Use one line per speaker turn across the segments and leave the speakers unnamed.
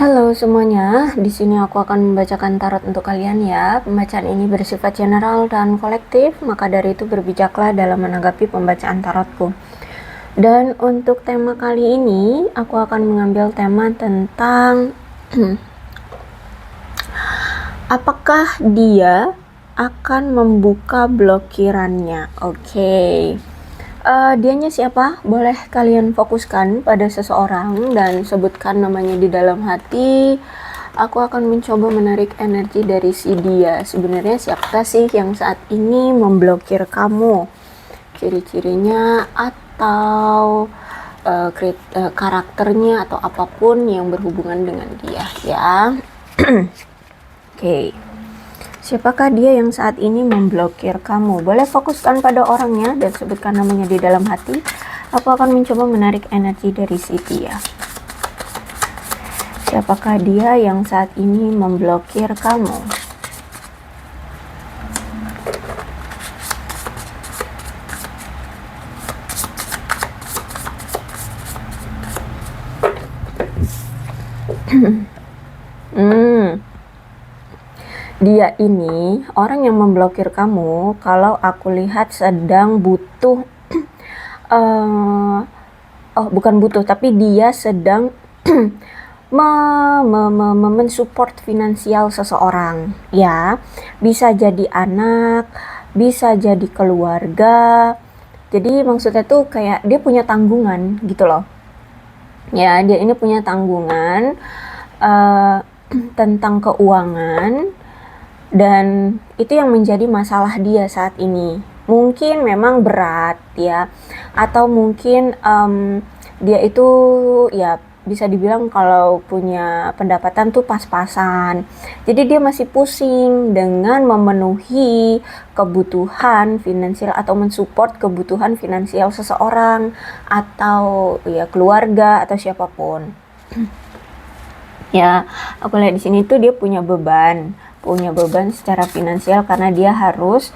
Halo semuanya, di sini aku akan membacakan tarot untuk kalian ya. Pembacaan ini bersifat general dan kolektif, maka dari itu berbijaklah dalam menanggapi pembacaan tarotku. Dan untuk tema kali ini, aku akan mengambil tema tentang apakah dia akan membuka blokirannya. Oke. Dianya siapa? Boleh kalian fokuskan pada seseorang dan sebutkan namanya di dalam hati. Aku akan mencoba menarik energi dari si dia. Sebenarnya siapa sih yang saat ini memblokir kamu? Ciri-cirinya atau karakternya atau apapun yang berhubungan dengan dia ya. Oke. Siapakah dia yang saat ini memblokir kamu? Boleh fokuskan pada orangnya dan sebutkan namanya di dalam hati. Aku akan mencoba menarik energi dari si dia. Siapakah dia yang saat ini memblokir kamu? Dia ini orang yang memblokir kamu kalau aku lihat sedang butuh bukan butuh tapi dia sedang mensupport finansial seseorang ya, bisa jadi anak, bisa jadi keluarga. Jadi maksudnya tuh kayak dia punya tanggungan gitu loh ya, dia ini punya tanggungan tentang keuangan. Dan itu yang menjadi masalah dia saat ini. Mungkin memang berat ya, atau mungkin dia itu ya bisa dibilang kalau punya pendapatan tuh pas-pasan. Jadi dia masih pusing dengan memenuhi kebutuhan finansial atau mensupport kebutuhan finansial seseorang atau ya keluarga atau siapapun. Ya, aku lihat di sini tuh dia punya beban secara finansial karena dia harus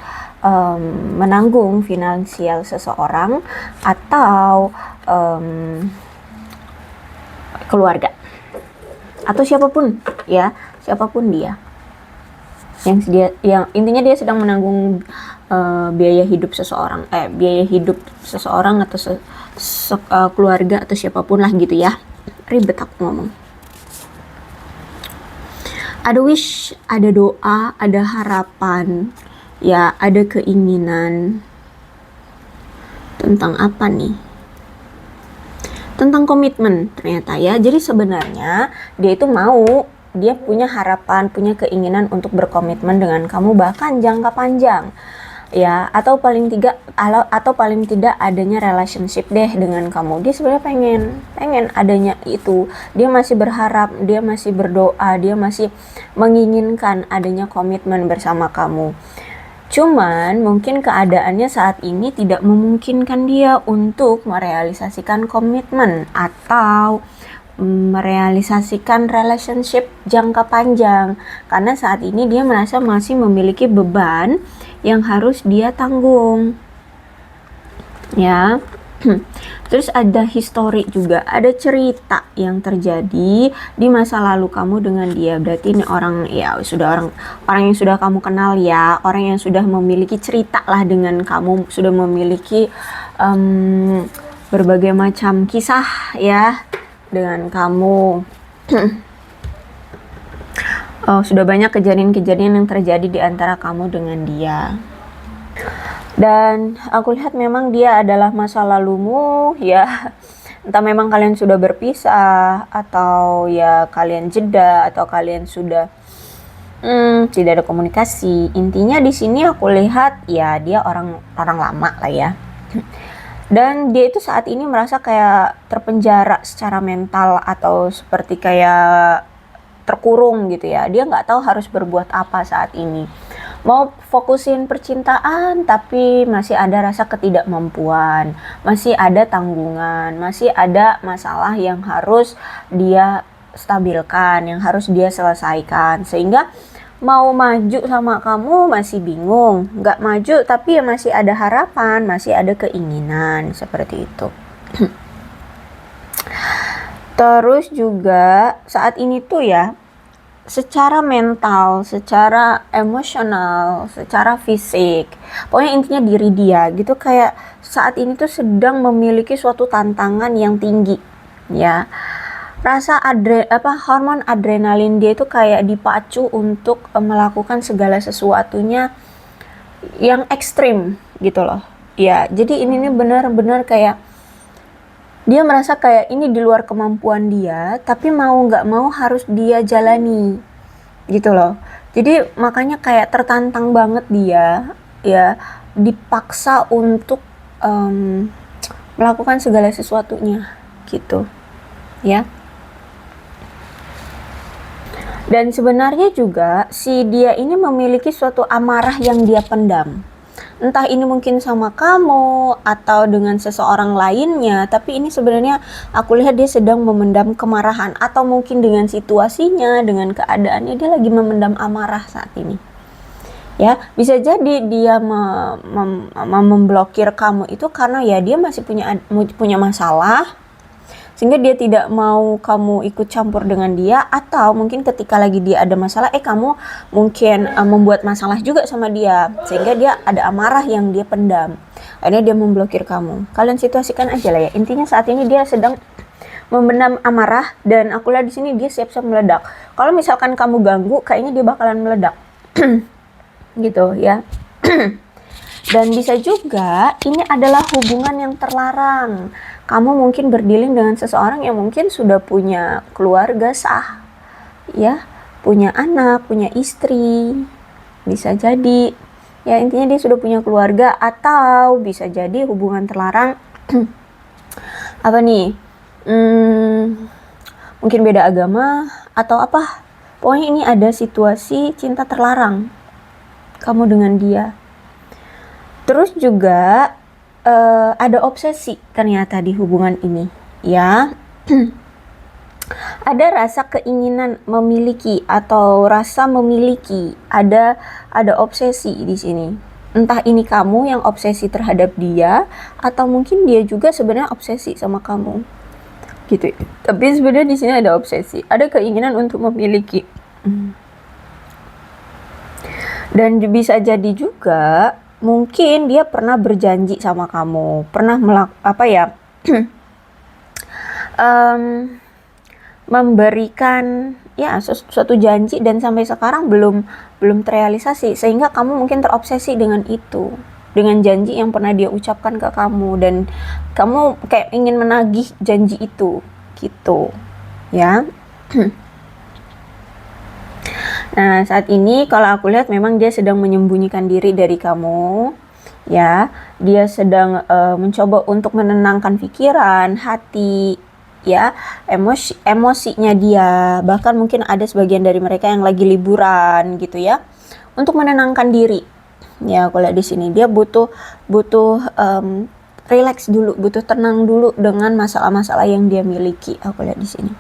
menanggung finansial seseorang atau keluarga atau siapapun ya, siapapun dia yang intinya dia sedang menanggung biaya hidup seseorang atau keluarga atau siapapun lah gitu ya. Ribet aku ngomong. Ada wish, ada doa, ada harapan, ya ada keinginan. Tentang apa nih? Tentang komitmen ternyata ya. Jadi sebenarnya dia punya harapan, punya keinginan untuk berkomitmen dengan kamu bahkan jangka panjang. Ya, atau paling tidak adanya relationship deh dengan kamu. Dia sebenarnya pengen adanya itu. Dia masih berharap, dia masih berdoa, dia masih menginginkan adanya komitmen bersama kamu. Cuman mungkin keadaannya saat ini tidak memungkinkan dia untuk merealisasikan komitmen atau merealisasikan relationship jangka panjang karena saat ini dia merasa masih memiliki beban yang harus dia tanggung ya. Terus ada histori juga, ada cerita yang terjadi di masa lalu kamu dengan dia. Berarti ini orang yang sudah kamu kenal ya, orang yang sudah memiliki cerita lah dengan kamu, sudah memiliki berbagai macam kisah ya dengan kamu. Sudah banyak kejadian-kejadian yang terjadi di antara kamu dengan dia. Dan aku lihat memang dia adalah masa lalumu ya. Entah memang kalian sudah berpisah atau ya kalian jeda atau kalian sudah tidak ada komunikasi. Intinya di sini aku lihat ya dia orang lama lah ya. Dan dia itu saat ini merasa kayak terpenjara secara mental atau seperti kayak terkurung gitu ya. Dia nggak tahu harus berbuat apa saat ini. Mau fokusin percintaan tapi masih ada rasa ketidakmampuan, masih ada tanggungan, masih ada masalah yang harus dia stabilkan, yang harus dia selesaikan. Sehingga mau maju sama kamu masih bingung, nggak maju tapi ya masih ada harapan, masih ada keinginan seperti itu. Terus juga saat ini tuh ya, secara mental, secara emosional, secara fisik, pokoknya intinya diri dia gitu, kayak saat ini tuh sedang memiliki suatu tantangan yang tinggi, ya. Rasa hormon adrenalin dia itu kayak dipacu untuk melakukan segala sesuatunya yang ekstrim gitu loh. Ya, jadi ini nih benar-benar kayak dia merasa kayak ini di luar kemampuan dia, tapi mau nggak mau harus dia jalani gitu loh. Jadi makanya kayak tertantang banget dia, ya, dipaksa untuk melakukan segala sesuatunya gitu, ya. Dan sebenarnya juga si dia ini memiliki suatu amarah yang dia pendam. Entah ini mungkin sama kamu atau dengan seseorang lainnya, tapi ini sebenarnya aku lihat dia sedang memendam kemarahan, atau mungkin dengan situasinya, dengan keadaannya dia lagi memendam amarah saat ini. Ya, bisa jadi dia memblokir kamu itu karena ya dia masih punya masalah, sehingga dia tidak mau kamu ikut campur dengan dia, atau mungkin ketika lagi dia ada masalah, kamu mungkin membuat masalah juga sama dia, sehingga dia ada amarah yang dia pendam, akhirnya dia memblokir kamu. Kalian situasikan aja lah ya, intinya saat ini dia sedang memendam amarah, dan aku lihat di sini dia siap-siap meledak. Kalau misalkan kamu ganggu, kayaknya dia bakalan meledak. Gitu ya. Dan bisa juga ini adalah hubungan yang terlarang. Kamu mungkin berdealing dengan seseorang yang mungkin sudah punya keluarga sah, ya, punya anak, punya istri, bisa jadi, ya intinya dia sudah punya keluarga, atau bisa jadi hubungan terlarang apa nih, mungkin beda agama atau apa. Pokoknya ini ada situasi cinta terlarang kamu dengan dia. Terus juga ada obsesi ternyata di hubungan ini, ya. Ada rasa keinginan memiliki atau rasa memiliki, ada obsesi di sini. Entah ini kamu yang obsesi terhadap dia, atau mungkin dia juga sebenarnya obsesi sama kamu. Gitu. Tapi sebenarnya di sini ada obsesi, ada keinginan untuk memiliki. Dan bisa jadi juga mungkin dia pernah berjanji sama kamu, pernah memberikan ya suatu janji, dan sampai sekarang belum terrealisasi, sehingga kamu mungkin terobsesi dengan itu, dengan janji yang pernah dia ucapkan ke kamu, dan kamu kayak ingin menagih janji itu gitu, ya. Nah, saat ini kalau aku lihat memang dia sedang menyembunyikan diri dari kamu, ya. Dia sedang mencoba untuk menenangkan pikiran, hati, ya, emosinya dia. Bahkan mungkin ada sebagian dari mereka yang lagi liburan gitu ya, untuk menenangkan diri. Ya, aku lihat di sini dia butuh relax dulu, butuh tenang dulu dengan masalah-masalah yang dia miliki. Aku lihat di sini.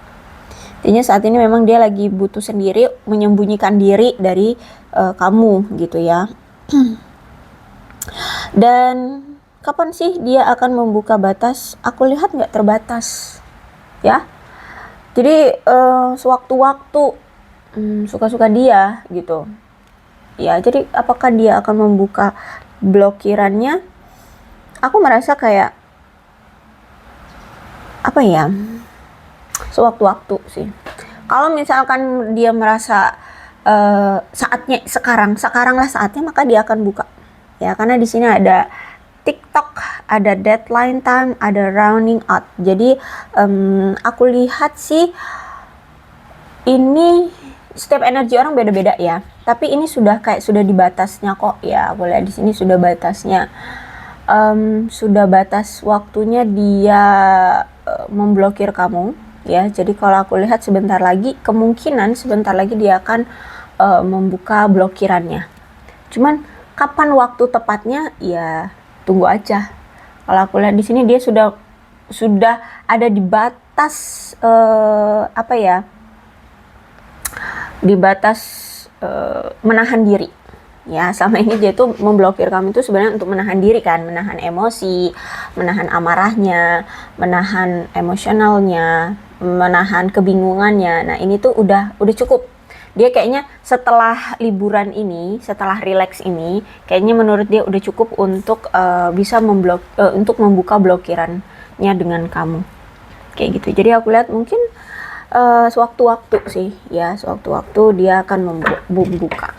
Intinya saat ini memang dia lagi butuh sendiri, menyembunyikan diri dari kamu gitu ya. Dan kapan sih dia akan membuka batas? Aku lihat nggak terbatas, ya. Jadi sewaktu-waktu suka-suka dia gitu. Ya, jadi apakah dia akan membuka blokirannya? Aku merasa kayak apa ya? Sewaktu-waktu sih. Kalau misalkan dia merasa saatnya sekarang lah saatnya, maka dia akan buka. Ya, karena di sini ada TikTok, ada deadline time, ada rounding out. Jadi aku lihat sih ini setiap energi orang beda-beda ya. Tapi ini sudah di batasnya kok ya. Aku lihat di sini sudah batasnya. Sudah batas waktunya dia memblokir kamu. Ya, jadi kalau aku lihat kemungkinan sebentar lagi dia akan membuka blokirannya. Cuman kapan waktu tepatnya, ya tunggu aja. Kalau aku lihat di sini dia sudah ada di batas di batas menahan diri. Ya, selama ini dia tuh memblokir kamu itu sebenarnya untuk menahan diri kan, menahan emosi, menahan amarahnya, menahan emosionalnya, menahan kebingungannya. Nah, ini tuh udah cukup. Dia kayaknya setelah liburan ini, setelah relax ini, kayaknya menurut dia udah cukup untuk bisa untuk membuka blokirannya dengan kamu. Kayak gitu. Jadi aku lihat mungkin sewaktu-waktu sih, ya, sewaktu-waktu dia akan membuka.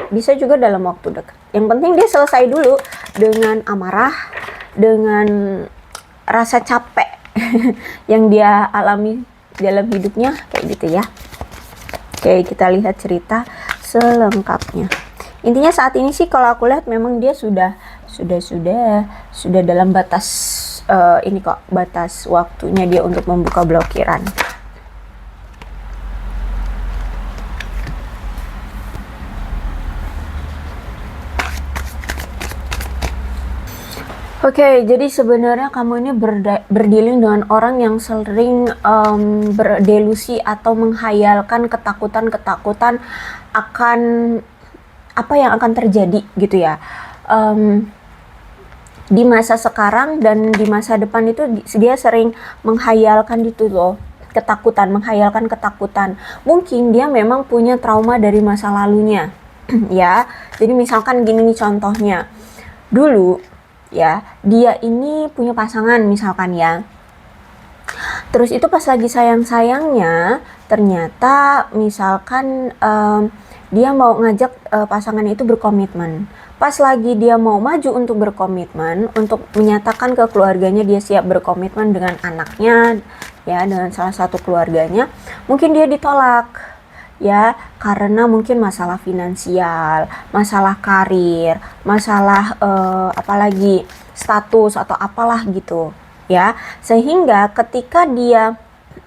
Bisa juga dalam waktu dekat. Yang penting dia selesai dulu dengan amarah, dengan rasa capek yang dia alami dalam hidupnya, kayak gitu ya. Oke, kita lihat cerita selengkapnya. Intinya saat ini sih kalau aku lihat memang dia sudah dalam batas ini kok, batas waktunya dia untuk membuka blokiran. Oke, jadi sebenarnya kamu ini berdealing dengan orang yang sering berdelusi atau menghayalkan ketakutan-ketakutan akan apa yang akan terjadi gitu ya. Di masa sekarang dan di masa depan itu dia sering menghayalkan itu loh, menghayalkan ketakutan. Mungkin dia memang punya trauma dari masa lalunya. Ya, jadi misalkan gini nih contohnya. Dulu ya, dia ini punya pasangan misalkan ya. Terus itu pas lagi sayang-sayangnya, ternyata misalkan dia mau ngajak pasangan itu berkomitmen. Pas lagi dia mau maju untuk berkomitmen, untuk menyatakan ke keluarganya dia siap berkomitmen dengan anaknya, ya, dengan salah satu keluarganya, mungkin dia ditolak. Ya, karena mungkin masalah finansial, masalah karir, masalah apalagi status atau apalah gitu, ya. Sehingga ketika dia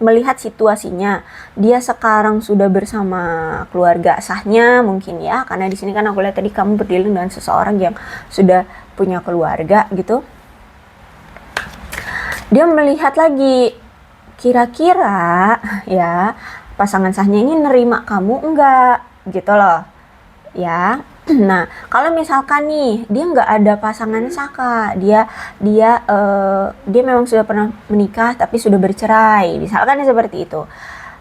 melihat situasinya, dia sekarang sudah bersama keluarga sahnya mungkin ya, karena di sini kan aku lihat tadi kamu berdealing dengan seseorang yang sudah punya keluarga gitu. Dia melihat lagi kira-kira ya pasangan sahnya ini nerima kamu enggak gitu loh ya. Nah, kalau misalkan nih dia nggak ada pasangan sah Kak, dia memang sudah pernah menikah tapi sudah bercerai, misalkan seperti itu.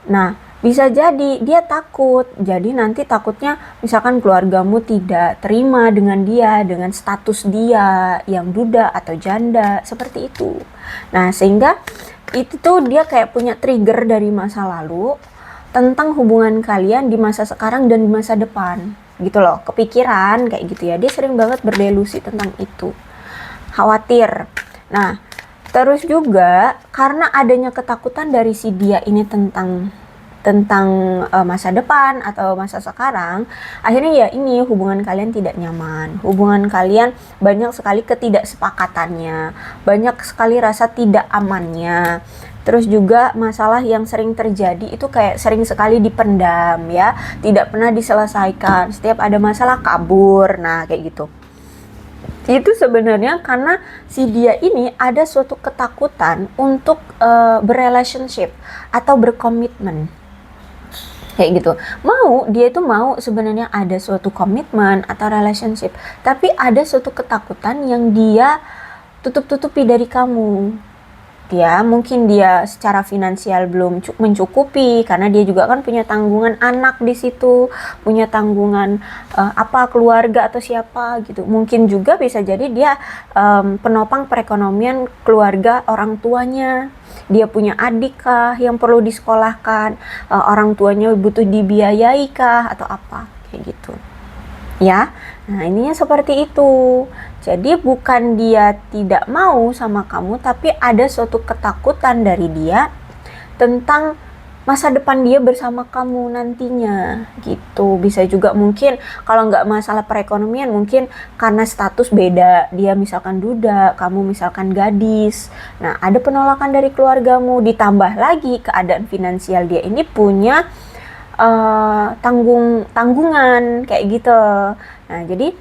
Nah, bisa jadi dia takut, jadi nanti takutnya misalkan keluargamu tidak terima dengan dia, dengan status dia yang duda atau janda seperti itu. Nah, sehingga itu tuh dia kayak punya trigger dari masa lalu tentang hubungan kalian di masa sekarang dan di masa depan gitu loh, kepikiran kayak gitu ya. Dia sering banget berdelusi tentang itu, khawatir. Nah, terus juga karena adanya ketakutan dari si dia ini tentang masa depan atau masa sekarang, akhirnya ya ini hubungan kalian tidak nyaman, hubungan kalian banyak sekali ketidaksepakatannya, banyak sekali rasa tidak amannya. Terus juga masalah yang sering terjadi itu kayak sering sekali dipendam ya, tidak pernah diselesaikan, setiap ada masalah kabur, nah kayak gitu. Itu sebenarnya karena si dia ini ada suatu ketakutan untuk berrelationship atau berkomitmen kayak gitu. Dia itu mau sebenarnya ada suatu komitmen atau relationship, tapi ada suatu ketakutan yang dia tutup-tutupi dari kamu. Ya, mungkin dia secara finansial belum mencukupi karena dia juga kan punya tanggungan anak di situ, punya tanggungan keluarga atau siapa gitu. Mungkin juga bisa jadi dia penopang perekonomian keluarga orang tuanya. Dia punya adik kah yang perlu disekolahkan, orang tuanya butuh dibiayai kah atau apa kayak gitu. Ya, nah ininya seperti itu. Jadi bukan dia tidak mau sama kamu, tapi ada suatu ketakutan dari dia tentang masa depan dia bersama kamu nantinya gitu. Bisa juga mungkin kalau nggak masalah perekonomian, mungkin karena status beda, dia misalkan duda, kamu misalkan gadis. Nah, ada penolakan dari keluargamu, ditambah lagi keadaan finansial dia ini punya tanggungan kayak gitu. Nah, jadi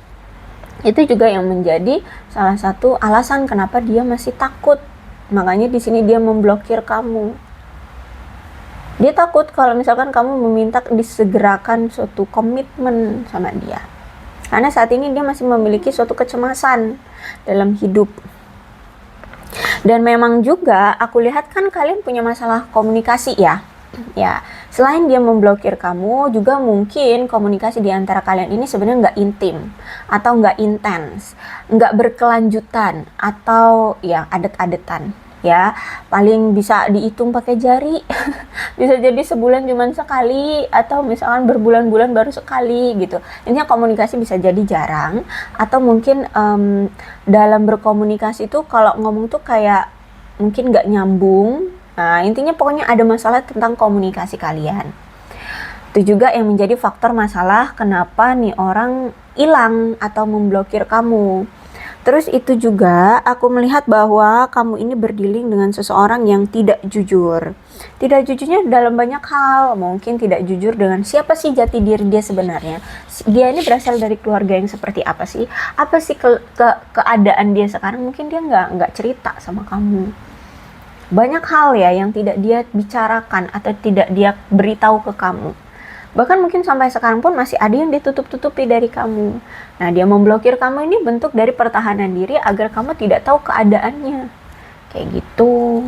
itu juga yang menjadi salah satu alasan kenapa dia masih takut. Makanya di sini dia memblokir kamu. Dia takut kalau misalkan kamu meminta disegerakan suatu komitmen sama dia. Karena saat ini dia masih memiliki suatu kecemasan dalam hidup. Dan memang juga aku lihat kan kalian punya masalah komunikasi ya. Ya, selain dia memblokir kamu, juga mungkin komunikasi di antara kalian ini sebenarnya nggak intim atau nggak intens, nggak berkelanjutan atau ya adet-adetan. Ya, paling bisa dihitung pakai jari. Bisa jadi sebulan cuma sekali atau misalkan berbulan-bulan baru sekali gitu. Intinya komunikasi bisa jadi jarang atau mungkin dalam berkomunikasi itu kalau ngomong tuh kayak mungkin nggak nyambung. Nah, intinya pokoknya ada masalah tentang komunikasi kalian. Itu juga yang menjadi faktor masalah kenapa nih orang hilang atau memblokir kamu. Terus itu juga aku melihat bahwa kamu ini berdealing dengan seseorang yang tidak jujur. Tidak jujurnya dalam banyak hal. Mungkin tidak jujur dengan siapa sih jati diri dia sebenarnya. Dia ini berasal dari keluarga yang seperti apa sih? Apa sih keadaan dia sekarang? Mungkin dia nggak cerita sama kamu. Banyak hal ya yang tidak dia bicarakan atau tidak dia beritahu ke kamu. Bahkan mungkin sampai sekarang pun masih ada yang ditutup-tutupi dari kamu. Nah, dia memblokir kamu ini bentuk dari pertahanan diri agar kamu tidak tahu keadaannya. Kayak gitu.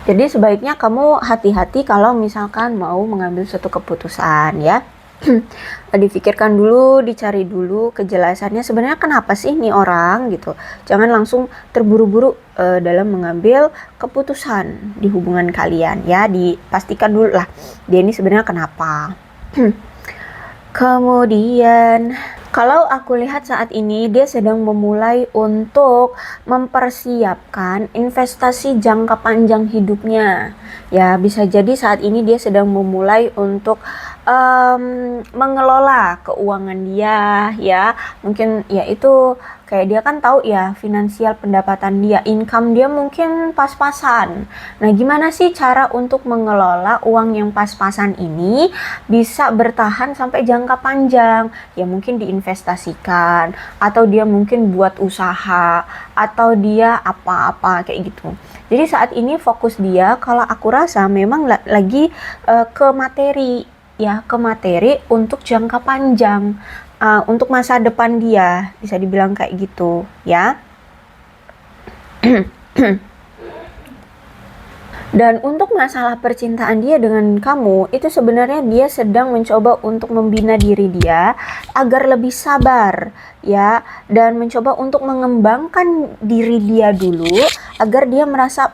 Jadi sebaiknya kamu hati-hati kalau misalkan mau mengambil suatu keputusan ya. Difikirkan dulu, dicari dulu kejelasannya sebenarnya kenapa sih nih orang gitu. Jangan langsung terburu-buru dalam mengambil keputusan di hubungan kalian ya. Dipastikan dulu lah dia ini sebenarnya kenapa. Kemudian kalau aku lihat saat ini dia sedang memulai untuk mempersiapkan investasi jangka panjang hidupnya. Ya, bisa jadi saat ini dia sedang memulai untuk mengelola keuangan dia ya. Mungkin ya itu kayak dia kan tahu ya finansial pendapatan dia, income dia mungkin pas-pasan. Nah, gimana sih cara untuk mengelola uang yang pas-pasan ini bisa bertahan sampai jangka panjang? Ya mungkin diinvestasikan atau dia mungkin buat usaha atau dia apa-apa kayak gitu. Jadi saat ini fokus dia kalau aku rasa memang lagi ke materi ya, ke materi untuk jangka panjang, untuk masa depan dia, bisa dibilang kayak gitu ya. Dan untuk masalah percintaan dia dengan kamu, itu sebenarnya dia sedang mencoba untuk membina diri dia agar lebih sabar ya, dan mencoba untuk mengembangkan diri dia dulu agar dia merasa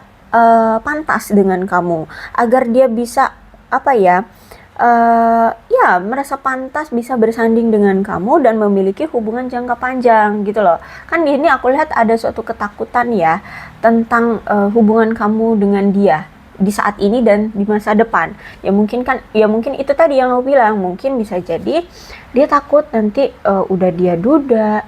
pantas dengan kamu, agar dia bisa ya merasa pantas bisa bersanding dengan kamu dan memiliki hubungan jangka panjang gitu loh. Kan di sini aku lihat ada suatu ketakutan ya tentang hubungan kamu dengan dia di saat ini dan di masa depan. Ya mungkin itu tadi yang aku bilang, mungkin bisa jadi dia takut nanti udah dia duda,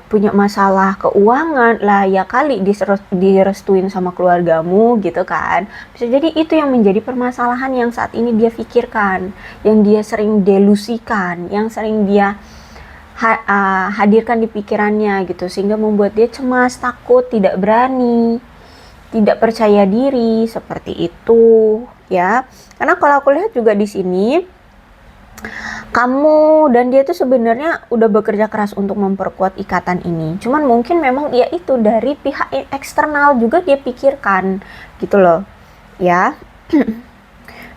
punya masalah keuangan lah ya kali direstuin sama keluargamu gitu kan. Bisa jadi itu yang menjadi permasalahan yang saat ini dia pikirkan, yang dia sering delusikan, yang sering dia hadirkan di pikirannya gitu, sehingga membuat dia cemas, takut, tidak berani, tidak percaya diri seperti itu ya. Karena kalau aku lihat juga di sini kamu dan dia tuh sebenarnya udah bekerja keras untuk memperkuat ikatan ini. Cuman mungkin memang ya itu dari pihak eksternal juga dia pikirkan gitu loh. Ya.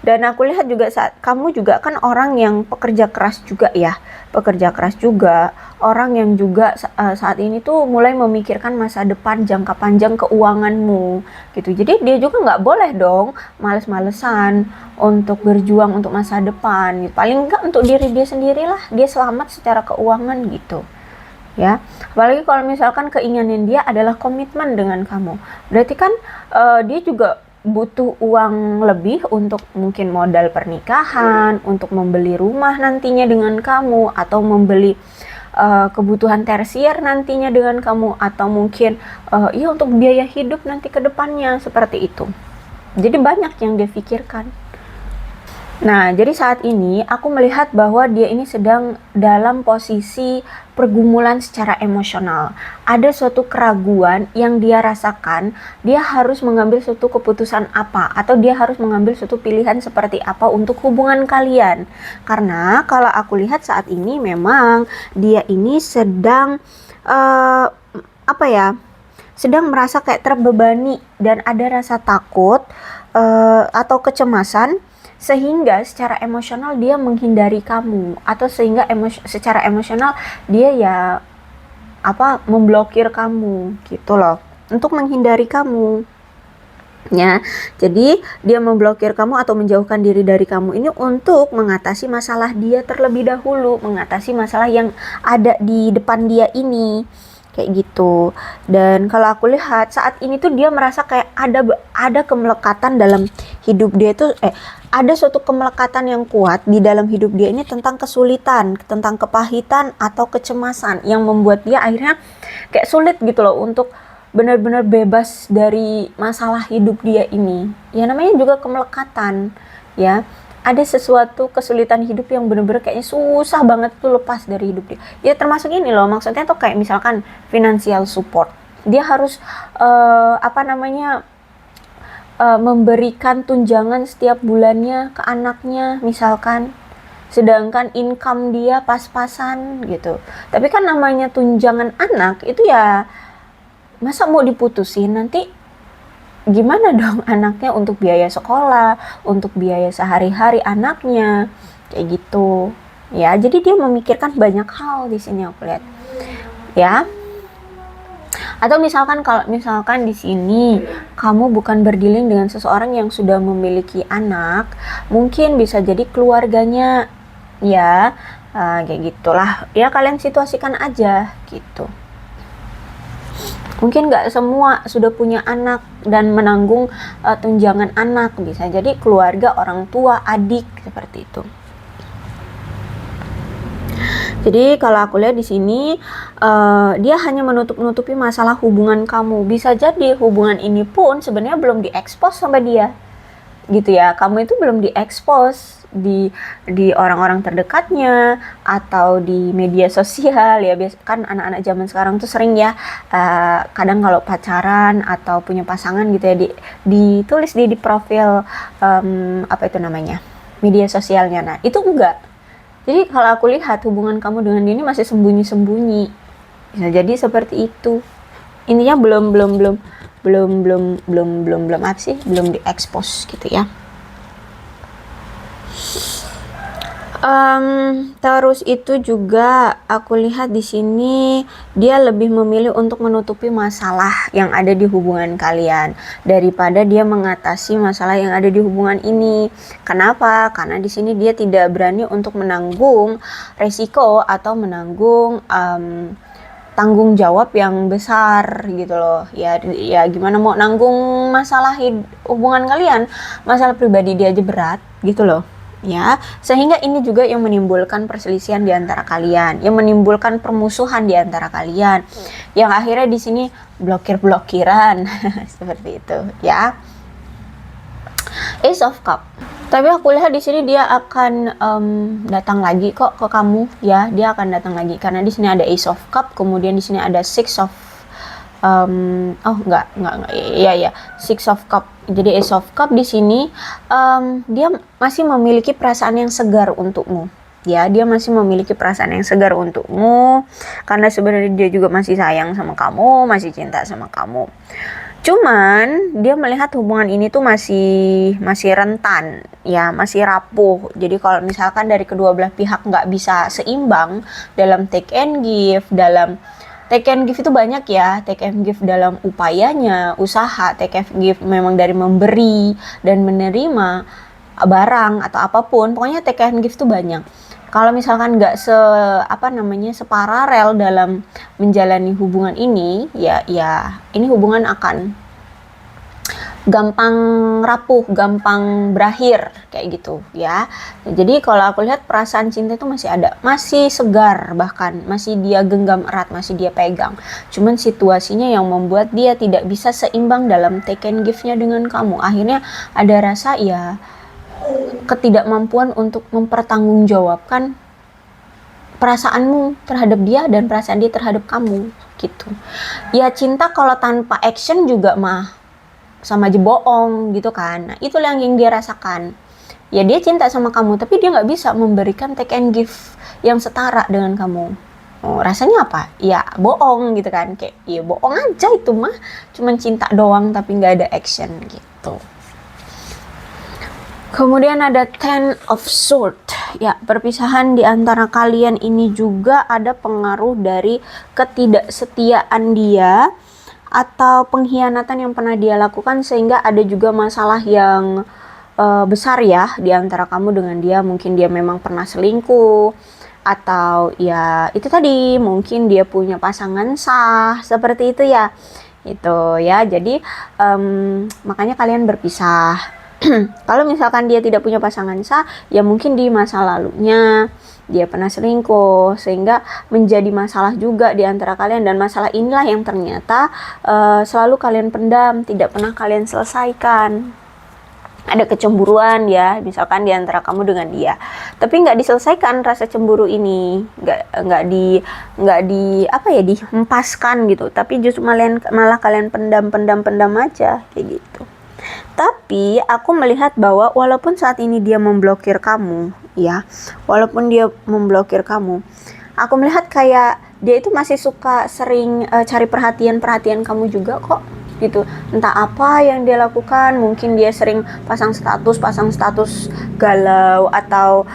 Dan aku lihat juga kamu juga kan orang yang pekerja keras juga ya. Pekerja keras juga, orang yang juga saat ini tuh mulai memikirkan masa depan jangka panjang keuanganmu gitu. Jadi dia juga nggak boleh dong males-malesan untuk berjuang untuk masa depan gitu. Paling enggak untuk diri dia sendirilah, dia selamat secara keuangan gitu ya. Apalagi kalau misalkan keinginan dia adalah komitmen dengan kamu, berarti kan dia juga butuh uang lebih untuk mungkin modal pernikahan, untuk membeli rumah nantinya dengan kamu, atau membeli kebutuhan tersier nantinya dengan kamu, atau mungkin ya untuk biaya hidup nanti ke depannya, seperti itu. Jadi banyak yang dia pikirkan. Nah, jadi saat ini aku melihat bahwa dia ini sedang dalam posisi pergumulan secara emosional. Ada suatu keraguan yang dia rasakan, dia harus mengambil suatu keputusan apa, atau dia harus mengambil suatu pilihan seperti apa untuk hubungan kalian. Karena kalau aku lihat saat ini memang dia ini sedang apa ya? Sedang merasa kayak terbebani dan ada rasa takut atau kecemasan, sehingga secara emosional dia menghindari kamu, atau sehingga secara emosional dia ya memblokir kamu gitu loh, untuk menghindari kamu ya. Jadi dia memblokir kamu atau menjauhkan diri dari kamu ini untuk mengatasi masalah dia terlebih dahulu, mengatasi masalah yang ada di depan dia ini, kayak gitu. Dan kalau aku lihat saat ini tuh dia merasa kayak ada kemelekatan dalam hidup dia tuh, ada suatu kemelekatan yang kuat di dalam hidup dia ini tentang kesulitan, tentang kepahitan atau kecemasan yang membuat dia akhirnya kayak sulit gitu loh untuk benar-benar bebas dari masalah hidup dia ini. Ya namanya juga kemelekatan ya. Ada sesuatu kesulitan hidup yang benar-benar kayaknya susah banget tuh lepas dari hidup dia. Ya termasuk ini loh, maksudnya tuh kayak misalkan financial support. Dia harus memberikan tunjangan setiap bulannya ke anaknya misalkan. Sedangkan income dia pas-pasan gitu. Tapi kan namanya tunjangan anak itu ya, masa mau diputusin, nanti gimana dong anaknya untuk biaya sekolah, untuk biaya sehari-hari anaknya, kayak gitu. Ya, jadi dia memikirkan banyak hal di sini aku lihat. Ya. Atau kalau misalkan di sini kamu bukan berdealing dengan seseorang yang sudah memiliki anak, mungkin bisa jadi keluarganya ya, kayak gitulah. Ya kalian situasikan aja gitu. Mungkin nggak semua sudah punya anak dan menanggung tunjangan anak, bisa jadi keluarga, orang tua, adik, seperti itu. Jadi kalau aku lihat di sini dia hanya menutup-nutupi masalah hubungan kamu. Bisa jadi hubungan ini pun sebenarnya belum diekspos sama dia, gitu ya. Kamu itu belum diekspos di orang-orang terdekatnya atau di media sosial ya. Biasa kan anak-anak zaman sekarang tuh sering ya, kadang kalau pacaran atau punya pasangan gitu ya, ditulis di profil media sosialnya. Nah itu enggak. Jadi kalau aku lihat hubungan kamu dengan dia ini masih sembunyi-sembunyi, bisa jadi seperti itu. Intinya belum diekspos gitu ya. Terus itu juga aku lihat di sini dia lebih memilih untuk menutupi masalah yang ada di hubungan kalian daripada dia mengatasi masalah yang ada di hubungan ini. Kenapa? Karena di sini dia tidak berani untuk menanggung resiko atau menanggung tanggung jawab yang besar gitu loh. Ya gimana mau nanggung masalah hubungan kalian, masalah pribadi dia aja berat gitu loh. Ya, sehingga ini juga yang menimbulkan perselisihan di antara kalian, yang menimbulkan permusuhan di antara kalian, yang akhirnya di sini blokir-blokiran seperti itu, ya. Ace of Cup. Tapi aku lihat di sini dia akan datang lagi kok ke kamu, ya. Dia akan datang lagi karena di sini ada Ace of Cup, kemudian di sini ada Six of Six of Cup. Jadi Ace of Cup di sini dia masih memiliki perasaan yang segar untukmu. Ya, dia masih memiliki perasaan yang segar untukmu karena sebenarnya dia juga masih sayang sama kamu, masih cinta sama kamu. Cuman dia melihat hubungan ini tuh masih rentan, ya, masih rapuh. Jadi kalau misalkan dari kedua belah pihak nggak bisa seimbang dalam take and give, take and give itu banyak ya, take and give dalam upayanya, usaha, take and give memang dari memberi dan menerima barang atau apapun, pokoknya take and give itu banyak. Kalau misalkan nggak separalel dalam menjalani hubungan ini, ya ini hubungan akan gampang rapuh, gampang berakhir kayak gitu ya. Jadi kalau aku lihat perasaan cinta itu masih ada, masih segar, bahkan masih dia genggam erat, masih dia pegang. Cuman situasinya yang membuat dia tidak bisa seimbang dalam take and give-nya dengan kamu. Akhirnya ada rasa ya ketidakmampuan untuk mempertanggungjawabkan perasaanmu terhadap dia dan perasaan dia terhadap kamu gitu. Ya cinta kalau tanpa action juga mah sama aja bohong gitu kan. Nah itulah yang dia rasakan. Ya dia cinta sama kamu tapi dia nggak bisa memberikan take and give yang setara dengan kamu. Oh, rasanya apa? Ya bohong gitu kan. Kayak ya bohong aja itu mah. Cuman cinta doang tapi nggak ada action gitu. Kemudian ada Ten of Swords. Ya, perpisahan di antara kalian ini juga ada pengaruh dari ketidaksetiaan dia atau pengkhianatan yang pernah dia lakukan, sehingga ada juga masalah yang besar ya di antara kamu dengan dia. Mungkin dia memang pernah selingkuh, atau ya itu tadi mungkin dia punya pasangan sah, seperti itu ya. Itu ya, jadi makanya kalian berpisah. Kalau misalkan dia tidak punya pasangan sah, ya mungkin di masa lalunya dia pernah selingkuh, sehingga menjadi masalah juga di antara kalian, dan masalah inilah yang ternyata selalu kalian pendam, tidak pernah kalian selesaikan. Ada kecemburuan ya, misalkan di antara kamu dengan dia, tapi nggak diselesaikan rasa cemburu ini, nggak di apa ya, dihempaskan gitu, tapi justru malah kalian pendam aja kayak gitu. Tapi aku melihat bahwa walaupun saat ini dia memblokir kamu, ya, walaupun dia memblokir kamu, aku melihat kayak dia itu masih suka sering cari perhatian kamu juga kok, gitu. Entah apa yang dia lakukan, mungkin dia sering pasang status galau, atau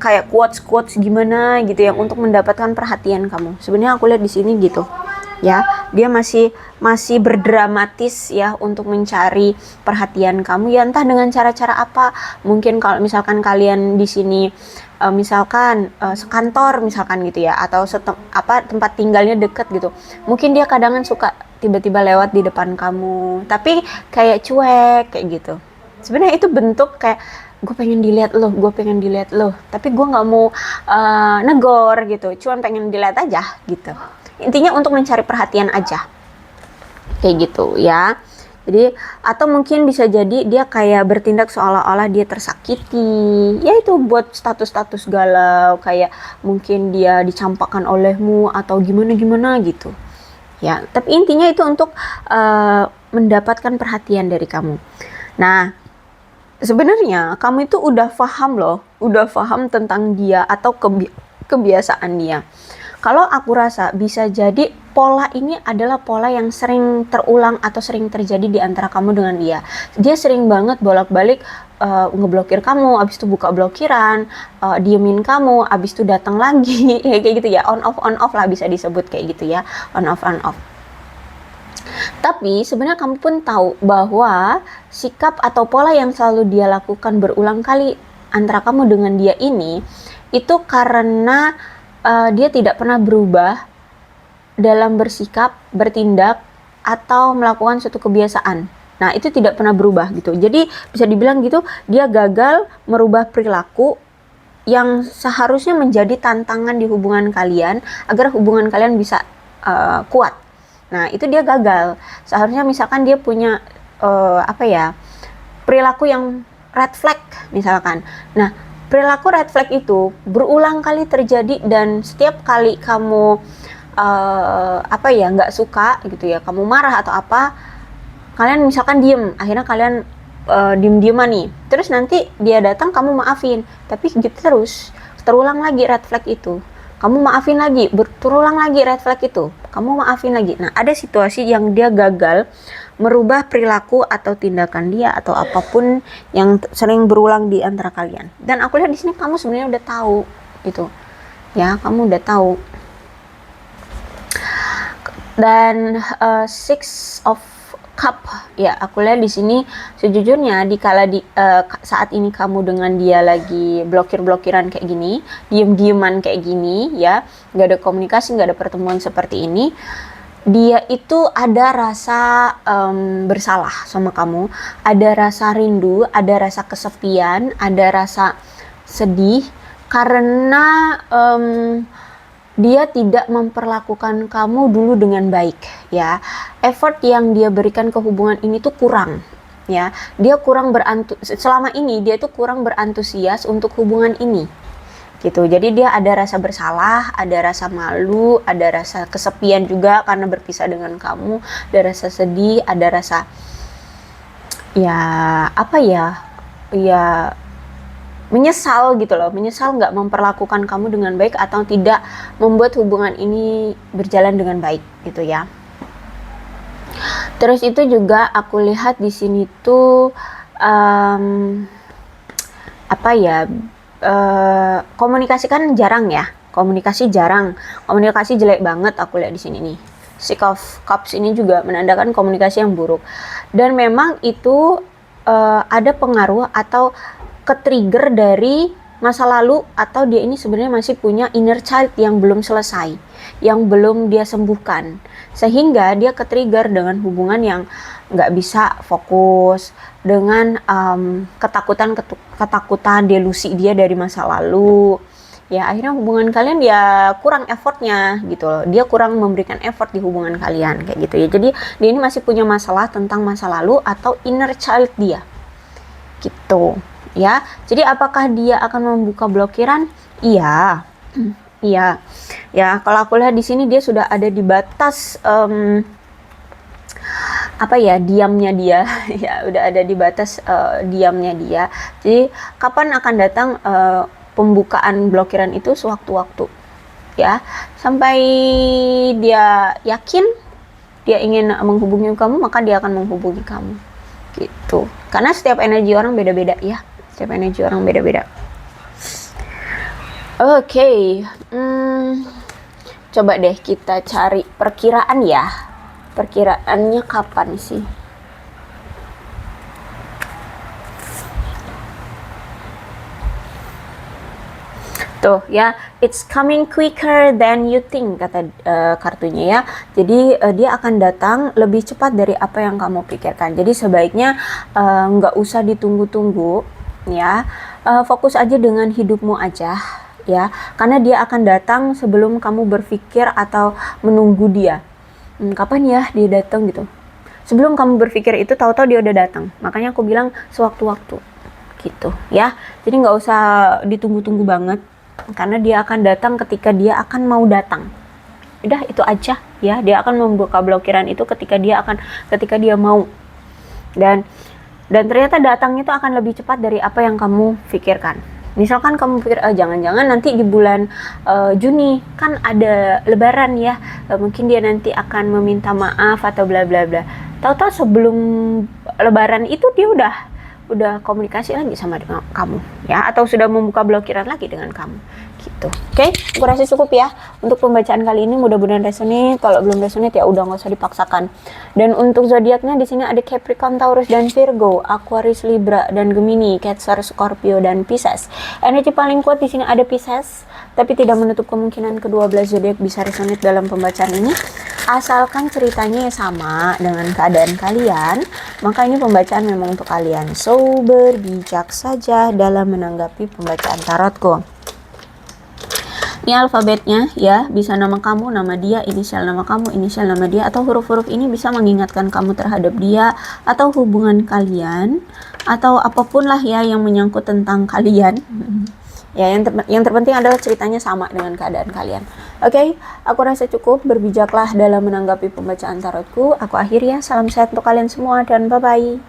kayak quotes gimana gitu yang untuk mendapatkan perhatian kamu. Sebenarnya aku lihat di sini gitu. Ya, dia masih berdramatis ya untuk mencari perhatian kamu, ya entah dengan cara-cara apa. Mungkin kalau misalkan kalian di sini misalkan sekantor misalkan gitu ya, atau tempat tinggalnya deket gitu, mungkin dia kadang suka tiba-tiba lewat di depan kamu tapi kayak cuek kayak gitu. Sebenarnya itu bentuk kayak gue pengen dilihat lo, tapi gue nggak mau negor gitu, cuman pengen dilihat aja gitu. Intinya untuk mencari perhatian aja kayak gitu ya. Jadi atau mungkin bisa jadi dia kayak bertindak seolah-olah dia tersakiti, yaitu buat status galau, kayak mungkin dia dicampakkan olehmu atau gimana gitu ya. Tapi intinya itu untuk mendapatkan perhatian dari kamu. Nah sebenarnya kamu itu udah paham tentang dia atau kebiasaan dia. Kalau aku rasa bisa jadi pola ini adalah pola yang sering terulang atau sering terjadi di antara kamu dengan dia. Dia sering banget bolak-balik ngeblokir kamu, abis itu buka blokiran, diemin kamu, abis itu datang lagi, kayak gitu ya. On off lah bisa disebut kayak gitu ya. On off. Tapi sebenarnya kamu pun tahu bahwa sikap atau pola yang selalu dia lakukan berulang kali antara kamu dengan dia ini, itu karena dia tidak pernah berubah dalam bersikap, bertindak, atau melakukan suatu kebiasaan. Nah itu tidak pernah berubah gitu. Jadi bisa dibilang gitu, dia gagal merubah perilaku yang seharusnya menjadi tantangan di hubungan kalian agar hubungan kalian bisa kuat. Nah itu dia gagal. Seharusnya misalkan dia punya perilaku yang red flag misalkan. Nah perilaku red flag itu berulang kali terjadi, dan setiap kali kamu nggak suka gitu ya, kamu marah atau apa, kalian misalkan diem, akhirnya kalian diem-dieman nih, terus nanti dia datang kamu maafin, tapi gitu terus, terulang lagi red flag itu, kamu maafin lagi, berulang lagi red flag itu, kamu maafin lagi. Nah ada situasi yang dia gagal merubah perilaku atau tindakan dia atau apapun yang sering berulang di antara kalian. Dan aku lihat di sini kamu sebenarnya udah tahu itu, ya kamu udah tahu. Dan Six of Cup, ya aku lihat di sini sejujurnya saat ini kamu dengan dia lagi blokiran kayak gini, diem-dieman kayak gini, ya nggak ada komunikasi, nggak ada pertemuan seperti ini. Dia itu ada rasa bersalah sama kamu, ada rasa rindu, ada rasa kesepian, ada rasa sedih karena dia tidak memperlakukan kamu dulu dengan baik ya. Effort yang dia berikan ke hubungan ini tuh kurang ya. Dia kurang selama ini dia tuh kurang berantusias untuk hubungan ini gitu. Jadi dia ada rasa bersalah, ada rasa malu, ada rasa kesepian juga karena berpisah dengan kamu, ada rasa sedih, ada rasa ya apa ya, ya menyesal gitu loh, menyesal nggak memperlakukan kamu dengan baik atau tidak membuat hubungan ini berjalan dengan baik gitu ya. Terus itu juga aku lihat di sini tuh apa ya, komunikasi kan jarang ya, komunikasi jelek banget aku lihat di sini nih. Six of Cups ini juga menandakan komunikasi yang buruk, dan memang itu ada pengaruh atau ke-trigger dari masa lalu, atau dia ini sebenarnya masih punya inner child yang belum selesai, yang belum dia sembuhkan, sehingga dia ke-trigger dengan hubungan yang nggak bisa fokus, dengan ketakutan delusi dia dari masa lalu. Ya akhirnya hubungan kalian ya kurang effortnya gitu loh, dia kurang memberikan effort di hubungan kalian kayak gitu ya. Jadi dia ini masih punya masalah tentang masa lalu atau inner child dia gitu ya. Jadi apakah dia akan membuka blokiran? Iya. Iya. Ya, kalau aku lihat di sini dia sudah ada di batas apa ya, diamnya dia ya, udah ada di batas diamnya dia. Jadi kapan akan datang pembukaan blokiran itu? Sewaktu-waktu ya, sampai dia yakin dia ingin menghubungi kamu, maka dia akan menghubungi kamu gitu. Karena setiap energi orang beda-beda ya, setiap energi orang beda-beda. Oke, coba deh kita cari perkiraan ya. Perkiraannya kapan sih? Tuh ya, it's coming quicker than you think, kata kartunya ya. Jadi dia akan datang lebih cepat dari apa yang kamu pikirkan. Jadi sebaiknya nggak usah ditunggu-tunggu ya. Fokus aja dengan hidupmu aja ya, karena dia akan datang sebelum kamu berpikir atau menunggu dia. Kapan ya dia datang gitu. Sebelum kamu berpikir itu, tahu-tahu dia udah datang. Makanya aku bilang sewaktu-waktu gitu ya. Jadi nggak usah ditunggu-tunggu banget, karena dia akan datang ketika dia akan mau datang. Udah itu aja ya, dia akan membuka blokiran itu ketika dia mau. Dan ternyata datangnya itu akan lebih cepat dari apa yang kamu pikirkan. Misalkan kamu pikir jangan-jangan nanti di bulan Juni kan ada lebaran ya, mungkin dia nanti akan meminta maaf atau bla bla bla. Tahu-tahu sebelum lebaran itu dia udah komunikasi lagi sama kamu ya, atau sudah membuka blokiran lagi dengan kamu gitu. Oke, aku rasa cukup ya untuk pembacaan kali ini. Mudah-mudahan resonate. Kalau belum resonate ya udah nggak usah dipaksakan. Dan untuk zodiaknya di sini ada Capricorn, Taurus dan Virgo, Aquarius, Libra dan Gemini, Cancer, Scorpio dan Pisces. Energi paling kuat di sini ada Pisces, tapi tidak menutup kemungkinan kedua belas zodiak bisa resonate dalam pembacaan ini. Asalkan ceritanya sama dengan keadaan kalian, maka ini pembacaan memang untuk kalian. So, berbijak saja dalam menanggapi pembacaan tarotku. Ini alfabetnya ya, bisa nama kamu, nama dia, inisial nama kamu, inisial nama dia, atau huruf-huruf ini bisa mengingatkan kamu terhadap dia, atau hubungan kalian, atau apapun lah ya yang menyangkut tentang kalian. Ya, yang terpenting adalah ceritanya sama dengan keadaan kalian. Oke, aku rasa cukup. Berbijaklah dalam menanggapi pembacaan tarotku. Aku akhiri ya. Salam sehat untuk kalian semua dan bye-bye.